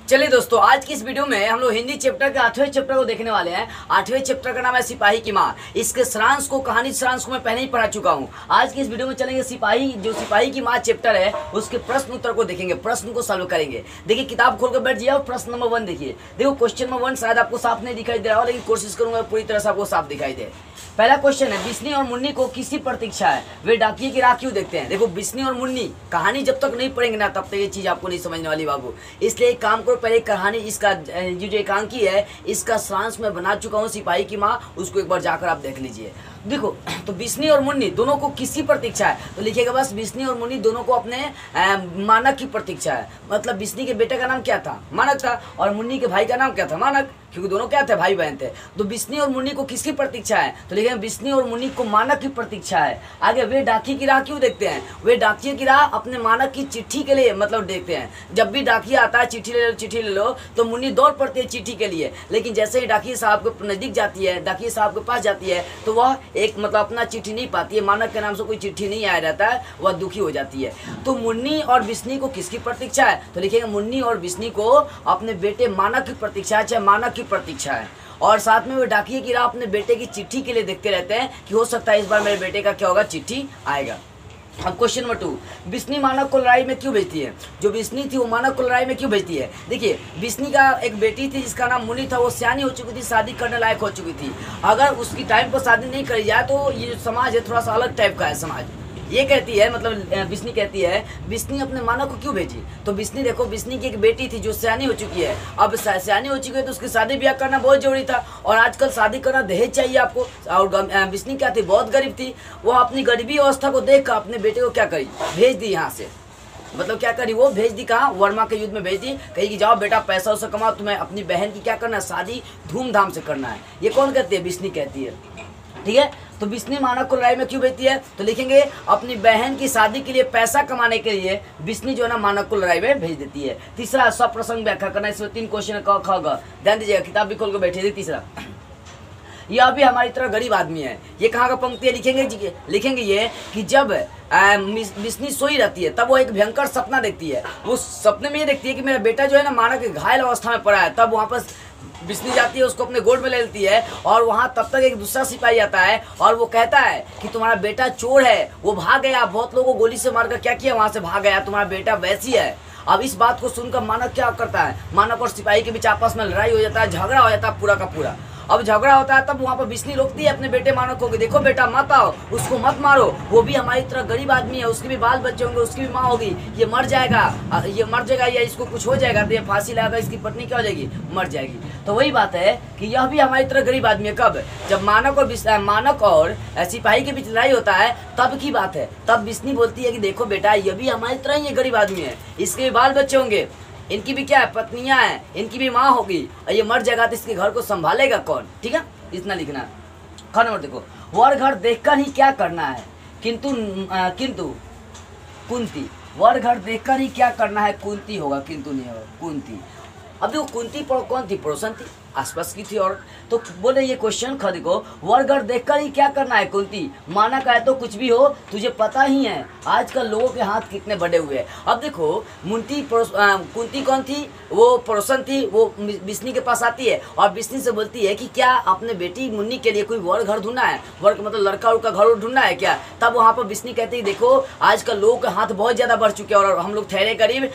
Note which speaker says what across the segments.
Speaker 1: चलिए दोस्तों, आज की इस वीडियो में हम लोग हिंदी चैप्टर के 8वें चैप्टर को देखने वाले हैं। 8वें चैप्टर का नाम है सिपाही की माँ। इसके सारांश को, कहानी सारांश को मैं पहले ही पढ़ा चुका हूँ। आज की इस वीडियो में चलेंगे सिपाही की माँ चैप्टर है उसके प्रश्न उत्तर को देखेंगे, प्रश्न को सॉल्व करेंगे। देखिए किताब खोल कर बैठ जाइए और प्रश्न नंबर 1 देखिए। देखो क्वेश्चन नंबर 1 शायद आपको साफ नहीं दिखाई दे रहा हो, लेकिन कोशिश करूंगा पूरी तरह से आपको साफ दिखाई दे। पहला क्वेश्चन है, बिस्नी और मुन्नी को किसी प्रतीक्षा है, वे डाकिये की राह क्यों देखते हैं। देखो बिस्नी और मुन्नी, कहानी जब तक नहीं पढ़ेंगे ना तब तक ये चीज आपको नहीं समझने वाली बाबू। इसलिए एक काम करो, पहले कहानी इसका जो एकांकी है इसका सारांश मैं बना चुका हूँ सिपाही की माँ, उसको एक बार जाकर आप देख लीजिए। देखो तो बिस्नी और मुन्नी दोनों को किसकी प्रतीक्षा है, तो लिखिएगा बस बिस्नी और मुन्नी दोनों को अपने मानक की प्रतीक्षा है। मतलब बिस्नी के बेटे का नाम क्या था, मानक था, और मुन्नी के भाई का नाम क्या था, मानक, क्योंकि दोनों क्या थे, भाई बहन थे। तो बिस्नी और मुन्नी को किसकी प्रतीक्षा है, तो लिखेंगे बिस्नी और मुन्नी को मानक की प्रतीक्षा है। आगे वे डाकिये की राह क्यों देखते हैं, वे डाकिये की राह अपने मानक की चिट्ठी के लिए मतलब देखते हैं। जब भी डाकिया आता है चिट्ठी ले लो तो मुन्नी दौड़ पड़ती है चिट्ठी के लिए, लेकिन जैसे ही डाकिये साहब के नजदीक जाती है, डाकिये साहब के पास जाती है तो वह एक मतलब अपना चिट्ठी नहीं पाती है, मानक के नाम से कोई चिट्ठी नहीं आया रहता है, वह दुखी हो जाती है। तो मुन्नी और बिस्नी को किसकी प्रतीक्षा है, तो लिखेंगे मुन्नी और बिस्नी को अपने बेटे मानक की प्रतीक्षा है, चाहे मानक की प्रतीक्षा है। और साथ में वो डाकिये की राह अपने बेटे की चिट्ठी के लिए देखते रहते हैं कि हो सकता है इस बार मेरे बेटे का क्या होगा, चिट्ठी आएगा। अब क्वेश्चन नंबर 2, बिस्नी मानक को लड़ाई में क्यों भेजती है। जो बिस्नी थी वो मानक को लड़ाई में क्यों भेजती है। देखिए बिस्नी का एक बेटी थी जिसका नाम मुन्नी था, वो सियानी हो चुकी थी, शादी करने लायक हो चुकी थी। अगर उसकी टाइम पर शादी नहीं करी जाए तो ये जो समाज है थोड़ा सा अलग टाइप का है समाज। ये कहती है, मतलब बिस्नी कहती है, बिस्नी अपने मानक को क्यों भेजी। तो बिस्नी देखो, बिस्नी की एक बेटी थी जो सियानी हो चुकी है, अब सियानी हो चुकी है तो उसकी शादी ब्याह करना बहुत जरूरी था, और आजकल शादी करना दहेज चाहिए आपको। और बिस्नी क्या थी, बहुत गरीब थी, वो अपनी गरीबी अवस्था को देख कर अपने बेटे को क्या करी, भेज दी यहाँ से। मतलब क्या करी, वो भेज दी कहाँ, वर्मा के युद्ध में भेज दी, कही कि जाओ बेटा पैसा उसे कमाओ, तुम्हें अपनी बहन की क्या करना है, शादी धूमधाम से करना है। ये कौन कहती है, बिस्नी कहती है, ठीक है। तो बिस्नी मानक को लड़ाई में क्यों भेजती है, तो लिखेंगे अपनी बहन की शादी के लिए पैसा कमाने के लिए बिस्नी जो है ना मानक को लड़ाई में भेज देती है। तीसरा, सब प्रसंग व्याख्या करना, इसमें 3 क्वेश्चन क ख ग, ध्यान दीजिएगा, किताब भी खोल कर बैठिए। तीसरा, यह भी हमारी तरह गरीब आदमी है। ये कहाँ का पंक्ति है, लिखेंगे ये कि जब बिस्नी सोई रहती है तब वो एक भयंकर सपना देखती है। वो सपने में ये देखती है कि मेरा बेटा जो है ना मानक घायल अवस्था में पड़ा है। तब वहाँ पर बिस्नी जाती है, उसको अपने गोद में ले लेती है, और वहाँ तब तक एक दूसरा सिपाही आता है और वो कहता है कि तुम्हारा बेटा चोर है, वो भाग गया, बहुत लोगों को गोली से मारकर क्या किया, वहाँ से भाग गया, तुम्हारा बेटा वैसी है। अब इस बात को सुनकर मानक क्या करता है, मानक और सिपाही के बीच आपस में लड़ाई हो जाता है, झगड़ा हो जाता है पूरा का पूरा। अब झगड़ा होता है तब वहाँ पर बिस्नी रोकती है अपने बेटे मानक को कि देखो बेटा मत आओ, उसको मत मारो, वो भी हमारी तरह गरीब आदमी है, उसके भी बाल बच्चे होंगे, उसकी भी माँ होगी, ये मर जाएगा या इसको कुछ हो जाएगा तो ये फांसी लगाकर इसकी पत्नी क्या हो जाएगी, मर जाएगी। तो वही बात है कि यह भी हमारी तरह गरीब आदमी है। कब, जब मानक और सिपाही के बीच लड़ाई होता है तब की बात है। तब बिस्नी बोलती है कि देखो बेटा ये भी हमारी तरह ही गरीब आदमी है, इसके भी बाल बच्चे होंगे, इनकी भी क्या है, पत्नियां हैं, इनकी भी माँ होगी, और ये मर जाएगा तो इसके घर को संभालेगा कौन, ठीक है, इतना लिखना। ख नंबर देखो, वर घर देखकर ही क्या करना है, किंतु कुंती, वर घर देखकर ही क्या करना है, कुंती होगा, किंतु नहीं होगा, कुंती। अब देखो कुंती कौन थी, पड़ोसन थी, आसपास की थी, और तो बोले ये क्वेश्चन ख देखो, वर्गर देखकर ही क्या करना है, कुंती, माना का है तो कुछ भी हो, तुझे पता ही है आजकल लोगों के हाथ कितने बड़े हुए हैं। अब देखो कुंती कौन थी, वो पड़ोसन थी, वो बिस्नी के पास आती है और बिस्नी से बोलती है कि क्या अपने बेटी मुन्नी के लिए कोई वर घर ढूंढना है, वर मतलब लड़का उड़का घर ढूंढना है क्या। तब वहाँ पर बिस्नी कहती है देखो आजकल लोगों के हाथ बहुत ज़्यादा बढ़ चुके हैं और हम लोग ठहरे गरीब,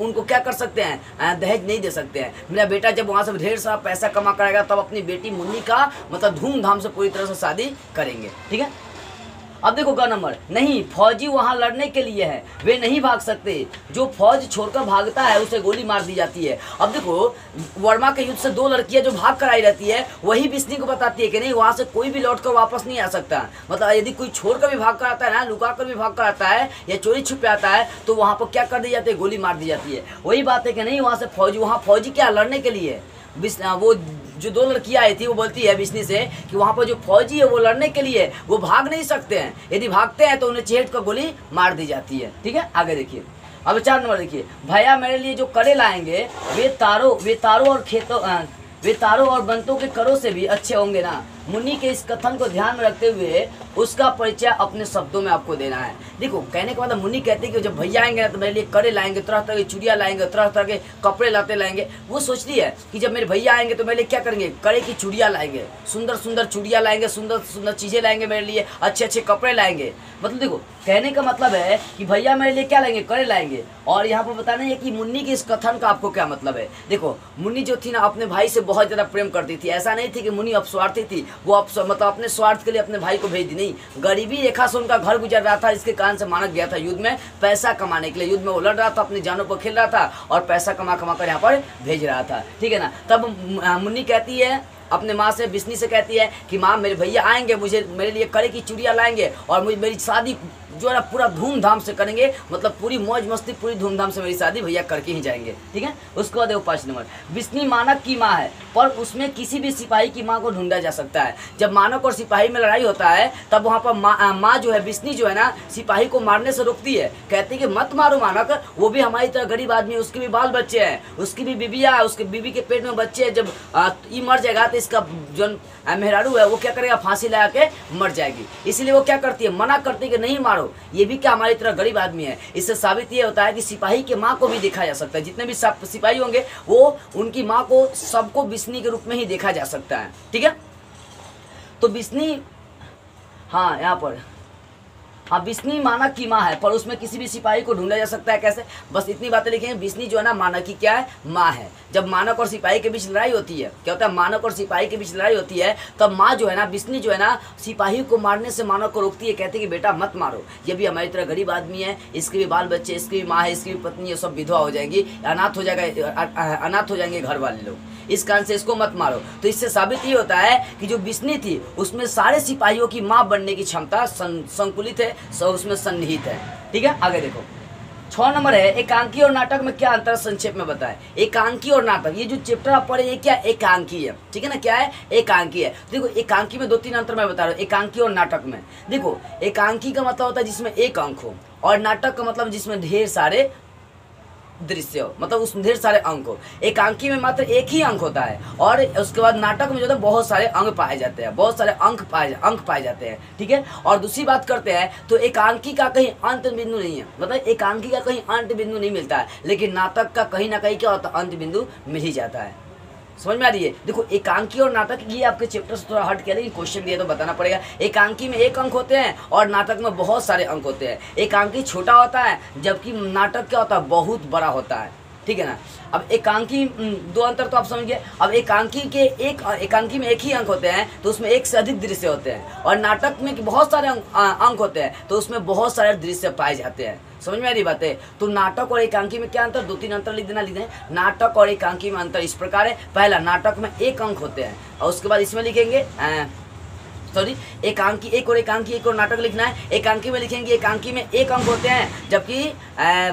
Speaker 1: उनको क्या कर सकते हैं, दहेज नहीं दे सकते हैं। मेरा बेटा जब वहाँ से ढेर सारा पैसा कमा कराएगा तब अपनी बेटी मुन्नी का मतलब धूमधाम से पूरी तरह से शादी करेंगे, ठीक है। अब देखो ग नंबर, नहीं फौजी वहां लड़ने के लिए है, वे नहीं भाग सकते, जो फौज छोड़कर भागता है उसे गोली मार दी जाती है। अब देखो वर्मा के युद्ध से 2 लड़कियां जो भाग कर आई रहती है वही बिस्नी को बताती है कि नहीं वहां से कोई भी लौटकर वापस नहीं आ सकता। मतलब यदि कोई छोड़कर भी भाग कर आता है ना, लुका कर भी भाग कर आता है या चोरी छुप आता है तो वहां पर क्या कर दी जाती है, गोली मार दी जाती है। वही बात है कि नहीं वहाँ फौजी क्या लड़ने के लिए, वो जो 2 लड़कियां आई थी वो बोलती है बिस्नी से कि वहाँ पर जो फौजी है वो लड़ने के लिए वो भाग नहीं सकते हैं, यदि भागते हैं तो उन्हें चेहट कर गोली मार दी जाती है, ठीक है। आगे देखिए, अब 4 नंबर देखिए, भैया मेरे लिए जो कड़े लाएंगे वे तारों और बंतों के करों से भी अच्छे होंगे ना। मुन्नी के इस कथन को ध्यान में रखते हुए उसका परिचय अपने शब्दों में आपको देना है। देखो कहने के बाद मुन्नी कहते हैं कि जब भैया आएंगे ना तो मेरे लिए कड़े लाएंगे, तरह तरह की चूड़ियाँ लाएंगे, तरह तरह के कपड़े लाते लाएंगे। वो सोचती है कि जब मेरे भैया आएंगे तो मेरे लिए क्या करेंगे, कड़े की चूड़ियाँ लाएंगे, सुंदर सुंदर चूड़ियाँ लाएंगे, सुंदर सुंदर चीज़ें लाएंगे मेरे लिए, अच्छे अच्छे कपड़े लाएंगे। मतलब देखो कहने का मतलब है कि भैया मेरे लिए क्या लाएंगे, कड़े लाएंगे। और यहाँ पर बताना है कि मुन्नी के इस कथन का आपको क्या मतलब है। देखो मुन्नी जो थी ना अपने भाई से बहुत ज़्यादा प्रेम करती थी। ऐसा नहीं थी कि मुन्नी अपस्वार्थी थी, वो मतलब अपने स्वार्थ के लिए अपने भाई को भेज दी, नहीं। गरीबी रेखा से उनका घर गुजर रहा था, इसके कारण से मानक गया था युद्ध में पैसा कमाने के लिए। युद्ध में वो लड़ रहा था, अपनी जानों पर खेल रहा था और पैसा कमा कमा कर यहाँ पर भेज रहा था, ठीक है ना। तब मुन्नी कहती है अपने माँ से, बिस्नी से कहती है कि माँ मेरे भैया आएंगे, मुझे मेरे लिए कड़े की चूड़ियाँ लाएंगे और मुझे मेरी शादी जो है ना पूरा धूमधाम से करेंगे, मतलब पूरी मौज मस्ती पूरी धूमधाम से मेरी शादी भैया करके ही जाएंगे, ठीक है। उसके बाद देखो 5 नंबर, बिस्नी मानक की माँ है पर उसमें किसी भी सिपाही की माँ को ढूंढा जा सकता है। जब मानक और सिपाही में लड़ाई होता है तब वहाँ पर माँ जो है बिस्नी जो है ना सिपाही को मारने से रोकती है, कहती है कि मत मारो मानक, वो भी हमारी तरह गरीब आदमी है, उसके भी बाल बच्चे हैं, उसकी भी बीबिया है, उसके बीबी के पेट में बच्चे हैं। जब ये मर जाएगा तो इसका जो मेहरारू है वो क्या करेगा, फांसी लगा के मर जाएगी। इसीलिए वो क्या करती है, मना करती है कि नहीं मारो, ये भी क्या हमारी तरह गरीब आदमी है। इससे साबित ये होता है कि सिपाही के माँ को भी देखा जा सकता है। जितने भी सिपाही होंगे वो उनकी माँ को सबको बिस्नी के रूप में ही देखा जा सकता है, ठीक है। तो बिस्नी, हाँ यहाँ पर हाँ बिस्नी मानक की माँ है पर उसमें किसी भी सिपाही को ढूंढा जा सकता है। कैसे, बस इतनी बातें लिखेंगे। बिस्नी जो है ना मानक की क्या है, माँ है। जब मानक और सिपाही के बीच लड़ाई होती है, क्या होता है, मानक और सिपाही के बीच लड़ाई होती है, तब माँ जो है ना बिस्नी जो है ना सिपाही को मारने से मानक को रोकती है, कहती है कि बेटा मत मारो, ये भी हमारी तरह गरीब आदमी है, इसके भी बाल बच्चे, इसकी भी माँ है, इसकी भी पत्नी है, सब विधवा हो जाएंगी, अनाथ हो जाएंगे घर वाले लोग, इस कारण से इसको मत मारो। तो इससे साबित ये होता है कि जो बिस्नी थी उसमें सारे सिपाहियों की माँ बनने की क्षमता संकुलित है, उसमें सन्निहित है, ठीक है। आगे देखो 6 नंबर है, एकांकी और नाटक में क्या अंतर, संक्षेप में बताएं। एकांकी और नाटक, ये जो चैप्टर आप पढ़े ये क्या एकांकी है, ठीक है ना, क्या है एकांकी है। देखो एकांकी में 2-3 अंतर मैं बता रहा हूँ। एकांकी और नाटक में देखो, एकांकी का मतलब होता है जिसमें एक अंक हो, और नाटक का मतलब जिसमें ढेर सारे दृश्य हो, मतलब उसमें ढेर सारे अंक हो। एकांकी में मात्र एक ही अंक होता है और उसके बाद नाटक में जो है बहुत सारे अंग पाए जाते हैं, बहुत सारे अंक पाए जाते हैं, ठीक है। और दूसरी बात करते हैं तो एकांकी का कहीं अंत बिंदु नहीं है, मतलब एकांकी का कहीं अंत बिंदु नहीं मिलता है, लेकिन नाटक का कहीं ना कहीं क्या होता है, अंत बिंदु मिल ही जाता है। समझ में आ रही है। देखो एकांकी और नाटक ये आपके चैप्टर से थोड़ा हट के, लेकिन क्वेश्चन दिया तो बताना पड़ेगा। एकांकी में एक अंक होते हैं और नाटक में बहुत सारे अंक होते हैं। एकांकी छोटा होता है जबकि नाटक क्या होता है, बहुत बड़ा होता है, ठीक है ना। अब एकांकी 2 अंतर तो आप समझ गए। अब एकांकी में एक ही अंक होते हैं तो उसमें एक से अधिक दृश्य होते हैं, और नाटक में बहुत सारे अंक होते हैं तो उसमें बहुत सारे दृश्य पाए जाते हैं। समझ में आ रही बात है। तो नाटक और एकांकी में क्या अंतर, 2-3 अंतर लिख दें। नाटक और एकांकी में अंतर इस प्रकार है। पहला, नाटक में एक अंक होते हैं और उसके बाद इसमें लिखेंगे एकांकी एक और नाटक लिखना है। एकांकी में लिखेंगे एकांकी में एक अंक होते हैं जबकि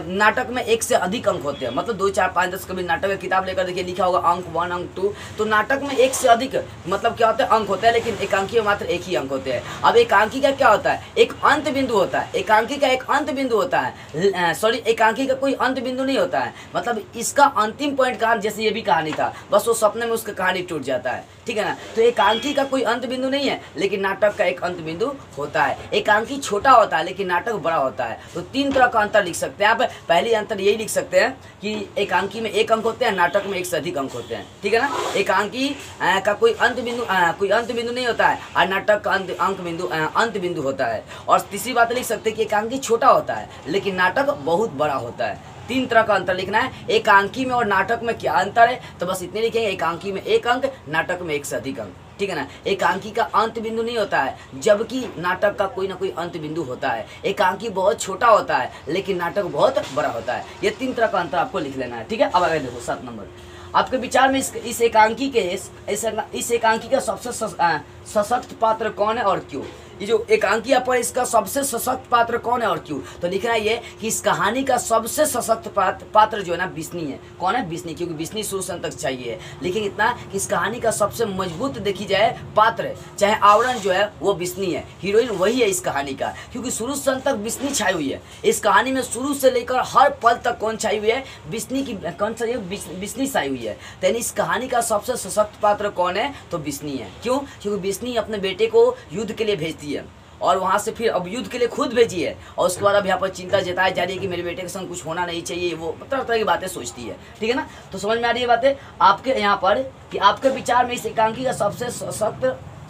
Speaker 1: नाटक में एक से अधिक अंक होते हैं। मतलब 2, 4, 5, 10 कभी नाटक की किताब लेकर देखिए लिखा होगा अंक 1, अंक 2। तो नाटक में एक से अधिक मतलब क्या होता है, अंक होता है, लेकिन एकांकी में मात्र एक ही अंक होते हैं। अब एकांकी का क्या होता है, एक अंत बिंदु होता है। एकांकी का एक अंत बिंदु होता है, एकांकी का कोई अंत बिंदु नहीं होता है। मतलब इसका अंतिम पॉइंट कहानी, जैसे ये भी कहानी था, बस वो सपने में उसका कहानी टूट जाता है, ठीक है ना। तो एकांकी का कोई अंत बिंदु नहीं है, लेकिन नाटक का एक अंत बिंदु होता है। एकांकी छोटा होता है लेकिन नाटक बड़ा होता है। तो 3 तरह का अंतर लिख सकते हैं आप। पहली अंतर यही लिख सकते हैं कि एकांकी में एक अंक होते हैं, नाटक में एक से अधिक अंक होते हैं, ठीक है ना। एकांकी का कोई अंत बिंदु नहीं होता है और नाटक का अंत बिंदु होता है। और तीसरी बात लिख सकते हैं कि एकांकी छोटा होता है लेकिन नाटक बहुत बड़ा होता है। 3 तरह का अंतर लिखना है। एकांकी में और नाटक में क्या अंतर है, तो बस इतने लिखेंगे, एकांकी में एक अंक, नाटक में एक से अधिक अंक, ठीक है ना। एकांकी का अंत बिंदु नहीं होता है जबकि नाटक का कोई ना कोई अंत बिंदु होता है। एकांकी बहुत छोटा होता है लेकिन नाटक बहुत बड़ा होता है। ये 3 तरह का अंतर आपको लिख लेना है, ठीक है। अब आगे देखो 7 नंबर, आपके विचार में इस एकांकी का सबसे सशक्त पात्र कौन है और क्यों। ये जो एकांकिया पर इसका सबसे सशक्त पात्र कौन है और क्यों? तो लिखना ये कि इस कहानी का सबसे सशक्त पात्र जो है ना बिस्नी है। कौन है? बिस्नी, क्योंकि बिस्नी शुरू से अंत तक चाहिए। लेकिन इतना कि इस कहानी का सबसे मजबूत देखी जाए पात्र चाहे आवरण जो है वो बिस्नी है, हीरोइन वही है इस कहानी का, क्योंकि शुरू से अंत तक बिस्नी छाई हुई है इस कहानी में। शुरू से लेकर हर पल तक कौन छाई हुई है? बिस्नी की कौन सा बिस्नी छाई हुई है। तो इस कहानी का सबसे सशक्त पात्र कौन है? तो बिस्नी है। क्यों? क्योंकि बिस्नी अपने बेटे को युद्ध के लिए भेजती है और वहाँ से फिर अब युद्ध के लिए खुद भेजी है और उसके बाद अब यहाँ पर चिंता जताई जा रही है कि मेरे बेटे के संग कुछ होना नहीं चाहिए, वो तरह तरह की बातें सोचती है। ठीक है ना? तो समझ में आ रही है बातें आपके यहाँ पर कि आपके विचार में इस एकांकी का सबसे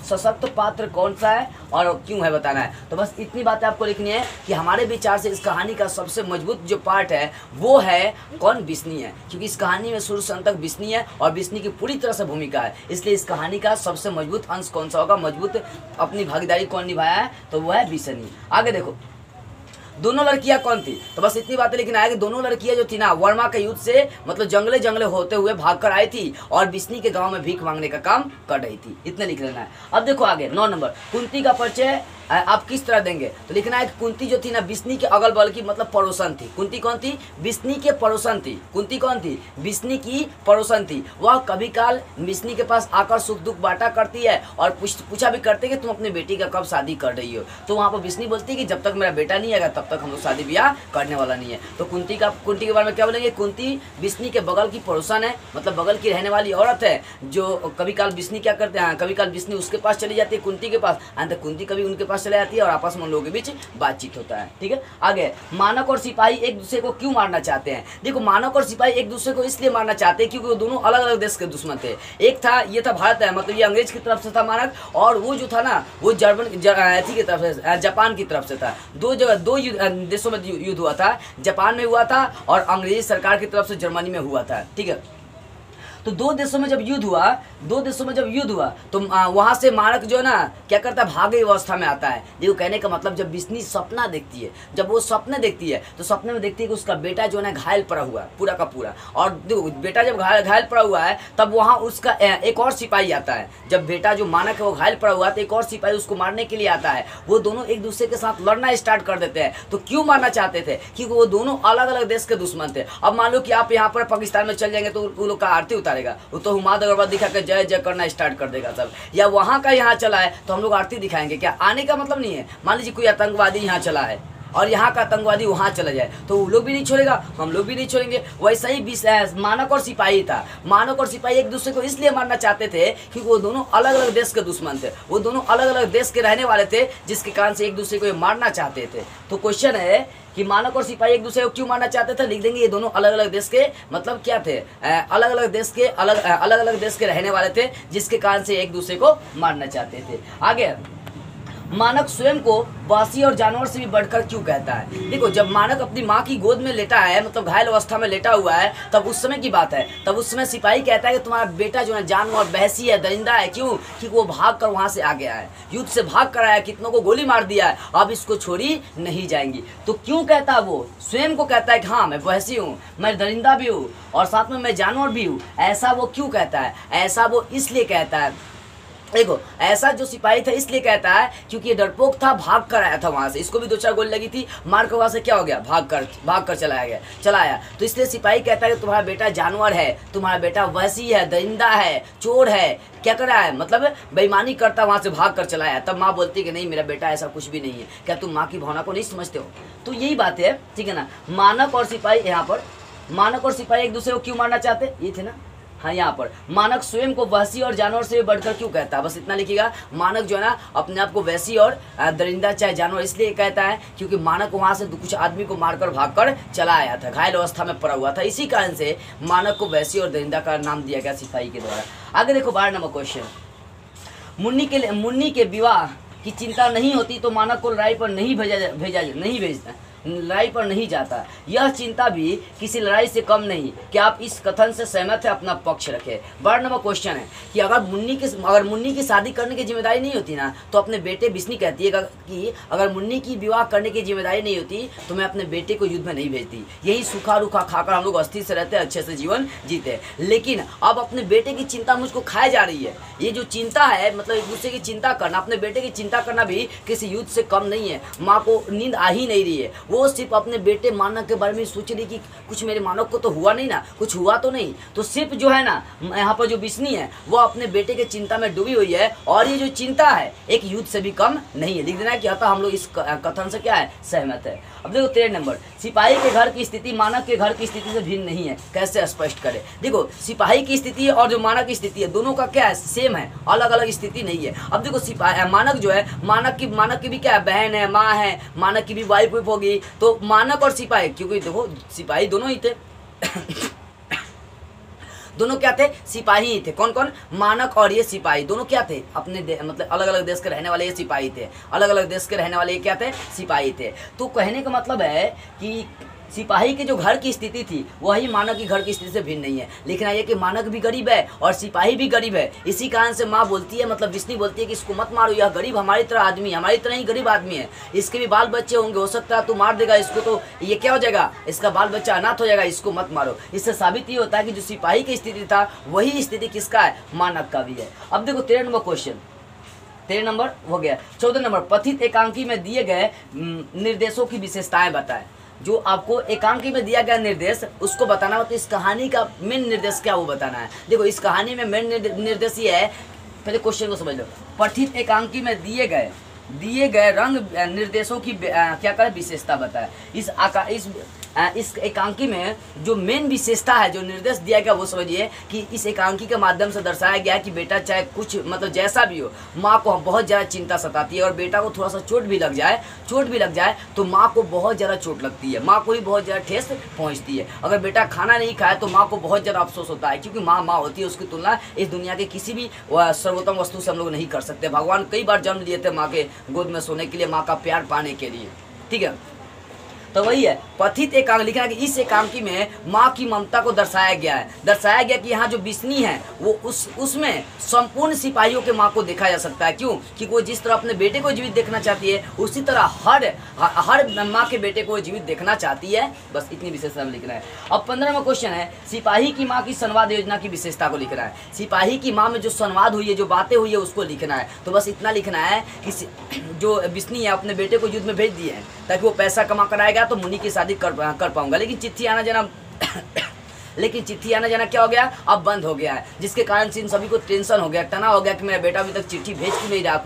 Speaker 1: सशक्त पात्र कौन सा है और क्यों है बताना है। तो बस इतनी बातें आपको लिखनी है कि हमारे विचार से इस कहानी का सबसे मजबूत जो पार्ट है वो है कौन? बिस्नी है, क्योंकि इस कहानी में शुरू से अंत तक बिस्नी है और बिस्नी की पूरी तरह से भूमिका है। इसलिए इस कहानी का सबसे मजबूत अंश कौन सा होगा? मजबूत अपनी भागीदारी कौन निभाया है? तो वो है बिस्नी। आगे देखो, दोनों लड़कियां कौन थी? तो बस इतनी बातें लिखना है कि दोनों लड़कियां जो थी ना वर्मा के युद्ध से मतलब जंगले होते हुए भागकर आई थी और बिस्नी के गांव में भीख मांगने का काम कर रही थी। इतने लिख लेना है। अब देखो आगे 9 नंबर, कुंती का परिचय आप किस तरह देंगे? तो लिखना है कि कुंती जो थी ना बिस्नी के अगल बगल की मतलब पड़ोसन थी। कुंती कौन थी? बिस्नी के पड़ोसन थी। कुंती कौन थी? बिस्नी की पड़ोसन थी। वह कभी काल बिस्नी के पास आकर सुख दुख बांटा करती है और पूछा भी करते कि तुम अपनी बेटी का कब शादी कर रही हो। तो वहाँ पर बिस्नी बोलती है कि जब तक मेरा बेटा नहीं आएगा तब तक हम लोग शादी ब्याह करने वाला नहीं है। तो कुंती के बारे में क्या बोलेंगे? कुंती बिस्नी के बगल की पड़ोसन है, मतलब बगल की रहने वाली औरत है जो कभी काल बिस्नी क्या करते हैं, कभी काल बिस्नी उसके पास चली जाती है कुंती के पास, कुंती कभी उनके पास चले जाती है और आपस में उन लोगों के बीच बातचीत होता है। ठीक है? आगे, मानक और सिपाही एक दूसरे को क्यों मारना चाहते हैं? देखो, मानक और सिपाही एक दूसरे को इसलिए मारना चाहते हैं क्योंकि वो दोनों अलग अलग देश के दुश्मन थे। एक था, ये था भारत है, मतलब ये अंग्रेज की तरफ से था मानक, और वो जो था ना वो जर्मन की तरफ से, जापान की तरफ से था। दो देशों में युद्ध हुआ था, जापान में हुआ था और अंग्रेजी सरकार की तरफ से जर्मनी में हुआ था। ठीक है? तो दो देशों में जब युद्ध हुआ तो वहाँ से मानक जो है ना क्या करता है? भागे अवस्था में आता है। देखो, कहने का मतलब जब बिस्नी सपना देखती है, जब वो सपने देखती है तो सपने में देखती है कि उसका बेटा जो है ना घायल पड़ा हुआ है पूरा का पूरा, और देखो बेटा जब घायल पड़ा हुआ है तब वहाँ उसका एक और सिपाही आता है। जब बेटा जो मानक है वो घायल पड़ा हुआ है तो एक और सिपाही उसको मारने के लिए आता है। वो दोनों एक दूसरे के साथ लड़ना स्टार्ट कर देते हैं। तो क्यों मारना चाहते थे? क्योंकि वो दोनों अलग अलग देश के दुश्मन थे। अब मान लो कि आप यहाँ पर पाकिस्तान में चल जाएंगे तो वो लोग का आरती उतारेगा, वो तो हुमाद अगरबत्ती दिखा के जय जय करना स्टार्ट कर देगा सब। या वहाँ का यहाँ चला है तो हम लोग आरती दिखाएंगे क्या? आने का मतलब नहीं है। मान लीजिए कोई आतंकवादी यहाँ चला है और यहाँ का आतंकवादी वहाँ चला जाए तो वो लोग भी नहीं छोड़ेगा, हम लोग भी नहीं छोड़ेंगे। वैसा ही मानक और सिपाही था। मानक और सिपाही एक दूसरे को इसलिए मारना चाहते थे क्योंकि वो दोनों अलग अलग देश के दुश्मन थे, वो दोनों अलग अलग देश के रहने वाले थे, जिसके कारण से एक दूसरे को ये मारना चाहते थे। तो क्वेश्चन है कि मानक और सिपाही एक दूसरे को क्यों मारना चाहते थे? लिख देंगे ये दोनों अलग अलग देश के मतलब क्या थे? अलग अलग देश के रहने वाले थे, जिसके कारण से एक दूसरे को मारना चाहते थे। आगे, मानक स्वयं को वासी और जानवर से भी बढ़कर क्यों कहता है? देखो, जब मानक अपनी माँ की गोद में लेटा है, मतलब घायल अवस्था में लेटा हुआ है, तब उस समय की बात है। तब उस समय सिपाही कहता है कि तुम्हारा बेटा जो है जानवर, बहसी है, दरिंदा है। क्यों? क्योंकि वो भाग कर वहाँ से आ गया है, युद्ध से भाग कर आया, कितनों को गोली मार दिया है, अब इसको छोड़ी नहीं जाएंगी। तो क्यों कहता है? वो स्वयं को कहता है कि हाँ मैं बहसी हूँ, मैं दरिंदा भी हूँ और साथ में मैं जानवर भी हूँ। ऐसा वो क्यों कहता है? ऐसा वो इसलिए कहता है, देखो ऐसा जो सिपाही था इसलिए कहता है क्योंकि ये डरपोक था, भाग कर आया था वहां से, इसको भी 2-4 गोली लगी थी, मार कर वहां से क्या हो गया? भाग कर चला आया। तो इसलिए सिपाही कहता है कि तुम्हारा बेटा जानवर है, तुम्हारा बेटा वैसी है, दरिंदा है, चोर है, क्या कर रहा है? मतलब बेईमानी करता, वहां से भाग कर चला आया। तब माँ बोलती कि नहीं मेरा बेटा ऐसा कुछ भी नहीं है। क्या तुम माँ की भावना को नहीं समझते हो? तो यही बात है। ठीक है ना? मानक और सिपाही, यहाँ पर मानक और सिपाही एक दूसरे को क्यों मारना चाहते? ये थे ना। हाँ, यहाँ पर मानक स्वयं को वैसी और जानवर से बढ़कर क्यों कहता है? बस इतना लिखिएगा। मानक जो है ना अपने आप को वैसी और दरिंदा चाहे जानवर इसलिए कहता है क्योंकि मानक वहाँ से कुछ आदमी को मारकर भागकर चला आया था, घायल अवस्था में पड़ा हुआ था। इसी कारण से मानक को वैसी और दरिंदा का नाम दिया गया सिपाही के द्वारा। आगे देखो 12 नंबर क्वेश्चन, मुन्नी के विवाह की चिंता नहीं होती तो मानक को लड़ाई पर नहीं भेजता। लड़ाई पर नहीं जाता, यह चिंता भी किसी लड़ाई से कम नहीं। क्या आप इस कथन से सहमत है? अपना पक्ष रखें। बड़ा नंबर क्वेश्चन है कि अगर मुन्नी की शादी करने की जिम्मेदारी नहीं होती ना, तो अपने बेटे बिस्नी कहती है कि अगर मुन्नी की विवाह करने की जिम्मेदारी नहीं होती तो मैं अपने बेटे को युद्ध में नहीं भेजती, यही सूखा रूखा खाकर हम लोग अस्थिर से रहते, अच्छे से जीवन जीते। लेकिन अब अपने बेटे की चिंता मुझको खाए जा रही है। ये जो चिंता है, मतलब एक दूसरे की चिंता करना, अपने बेटे की चिंता करना भी किसी युद्ध से कम नहीं है। माँ को नींद आ ही नहीं रही है, वो सिर्फ अपने बेटे मानव के बारे में सोच रही कि कुछ मेरे मानव को तो हुआ नहीं ना, कुछ हुआ तो नहीं। तो सिर्फ जो है ना, यहाँ पर जो बिस्नी है वो अपने बेटे के चिंता में डूबी हुई है, और ये जो चिंता है एक युद्ध से भी कम नहीं है। लिख देना है कि अतः हम लोग इस कथन से क्या है, सहमत है। अब देखो 13 नंबर, सिपाही के घर की स्थिति मानव के घर की स्थिति से भिन्न नहीं है, कैसे स्पष्ट करें? देखो सिपाही की स्थिति और जो मानव की स्थिति है, दोनों का क्या है, सेम है, अलग अलग स्थिति नहीं है। अब देखो सिपाही मानव जो है, मानव की भी क्या है, बहन है, माँ है, मानव की भी वाइफ होगी। तो मानव और सिपाही, क्योंकि देखो सिपाही दोनों ही थे दोनों क्या थे, सिपाही ही थे। कौन कौन? मानक और ये सिपाही दोनों क्या थे, अपने मतलब अलग अलग देश के रहने वाले ये सिपाही थे, अलग अलग देश के रहने वाले ये क्या थे, सिपाही थे। तो कहने का मतलब है कि सिपाही के जो घर की स्थिति थी वही मानव की घर की स्थिति से भिन्न नहीं है। लिखना ये कि मानव भी गरीब है और सिपाही भी गरीब है। इसी कारण से माँ बोलती है, मतलब बिस्नी बोलती है कि इसको मत मारो, यह गरीब हमारी तरह आदमी, हमारी तरह ही गरीब आदमी है, इसके भी बाल बच्चे होंगे, हो सकता है तू मार देगा इसको तो ये क्या हो जाएगा, इसका बाल बच्चा अनाथ हो जाएगा, इसको मत मारो। इससे साबित ये होता है कि जो सिपाही की स्थिति था वही स्थिति किसका है, मानव का भी है। अब देखो 13 नंबर क्वेश्चन, 13 नंबर हो गया। 14 नंबर, पथित एकांकी में दिए गए निर्देशों की विशेषताएं बताएं। जो आपको एकांकी में दिया गया निर्देश उसको बताना हो, तो इस कहानी का मेन निर्देश क्या वो बताना है। देखो इस कहानी में मेन निर्देश ये है, पहले क्वेश्चन को समझ लो। पठित एकांकी में दिए गए रंग निर्देशों की क्या करें, विशेषता बताए। इस एकांकी में जो मेन विशेषता है, जो निर्देश दिया गया वो समझिए कि इस एकांकी के माध्यम से दर्शाया गया है कि बेटा चाहे कुछ मतलब जैसा भी हो, माँ को बहुत ज़्यादा चिंता सताती है, और बेटा को थोड़ा सा चोट भी लग जाए तो माँ को बहुत ज़्यादा चोट लगती है, माँ को भी बहुत ज़्यादा ठेस पहुँचती है। अगर बेटा खाना नहीं खाए तो माँ को बहुत ज़्यादा अफसोस होता है, क्योंकि माँ होती है, उसकी तुलना इस दुनिया के किसी भी सर्वोत्तम वस्तु से हम लोग नहीं कर सकते। भगवान कई बार जन्म लिए थे माँ के गोद में सोने के लिए, माँ का प्यार पाने के लिए, ठीक है। तो वही है पथित एकांक, लिखना है कि इस एकांकी में माँ की ममता को दर्शाया गया कि यहाँ जो बिस्नी है वो उसमें संपूर्ण सिपाहियों के माँ को देखा जा सकता है। क्यों? क्योंकि वो जिस तरह अपने बेटे को जीवित देखना चाहती है, उसी तरह हर माँ के बेटे को जीवित देखना चाहती है। बस इतनी विशेषता में लिखना है। अब 15वां क्वेश्चन है, सिपाही की माँ की संवाद योजना की विशेषता को लिखना है। सिपाही की माँ में जो संवाद हुई है, जो बातें हुई है, उसको लिखना है। तो बस इतना लिखना है कि जो बिस्नी है अपने बेटे को युद्ध में भेज दिए हैं ताकि वो पैसा कमा कर आएगा तो मुन्नी की शादी कर पाऊंगा। लेकिन चिट्ठी आना जाना क्या हो गया, अब बंद हो गया है, जिसके कारण से इन सभी को टेंशन हो गया, तनाव हो गया कि मेरा बेटा अभी तक चिट्ठी भेज क्यों नहीं रहा,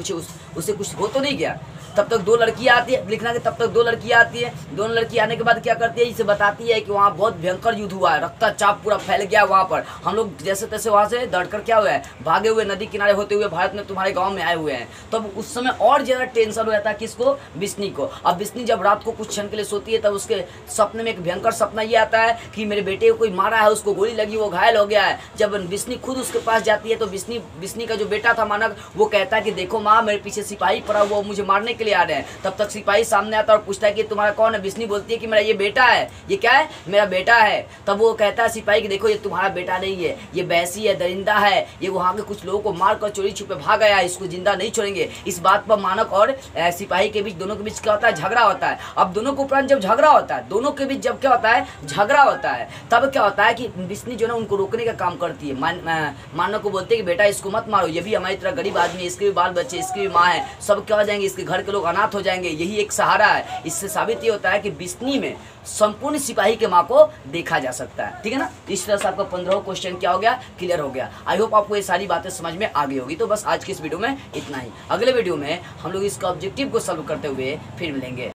Speaker 1: उसे कुछ हो तो नहीं गया। तब तक 2 लड़कियाँ आती है, लिखना कि तब तक 2 लड़कियाँ आती है। दोनों लड़की आने के बाद क्या करती है, इसे बताती है कि वहाँ बहुत भयंकर युद्ध हुआ है, रक्तचाप पूरा फैल गया वहाँ पर, हम लोग जैसे तैसे वहाँ से दौड़कर क्या हुआ है, भागे हुए नदी किनारे होते हुए भारत में तुम्हारे गाँव में आए हुए हैं। तब उस समय और ज़्यादा टेंशन हो जाता है किसको, बिस्नी को। अब बिस्नी जब रात को कुछ क्षण के लिए सोती है तब उसके सपने में एक भयंकर सपना ये आता है कि मेरे बेटे को कोई मारा है, उसको गोली लगी, वो घायल हो गया है। जब बिस्नी खुद उसके पास जाती है तो बिस्नी का जो बेटा था मानक, वो कहता है कि देखो माँ, मेरे पीछे सिपाही पड़ा हुआ, मुझे मारने के लिए आ रहे हैं। तब तक सिपाही सामने आता है और पूछता है कि तुम्हारा कौन है। बिस्नी बोलती है कि मेरा ये बेटा है। ये क्या है, मेरा बेटा है। तब वो कहता है सिपाही कि देखो ये तुम्हारा बेटा नहीं है, ये बैसी है, दरिंदा है, ये वहाँ के कुछ लोगों को मार कर चोरी छुपे भाग गया है, इसको जिंदा नहीं छोड़ेंगे। इस बात पर मानक और सिपाही के बीच, दोनों के बीच क्या होता है, झगड़ा होता है। अब दोनों के उपरांत जब झगड़ा होता है, दोनों के बीच जब क्या होता है, झगड़ा होता है, तब क्या होता है कि बिस्नी जो है उनको रोकने का काम करती है। मानक को बोलते हैं कि बेटा इसको मत मारो, ये भी हमारी तरह गरीब आदमी है, इसके भी बाल बच्चे, इसकी भी माँ है, सब क्या हो जाएंगे, इसके घर के लोग अनाथ हो जाएंगे, यही एक सहारा है। इससे साबित ये होता है कि बिस्नी में संपूर्ण सिपाही के माँ को देखा जा सकता है। ठीक है ना। इस तरह से आपका 15वां क्वेश्चन क्या हो गया, क्लियर हो गया। आई होप आपको ये सारी बातें समझ में आ गई होगी। तो बस आज की इस वीडियो में इतना ही। अगले वीडियो में हम लोग इसका ऑब्जेक्टिव को सॉल्व करते हुए फिर मिलेंगे।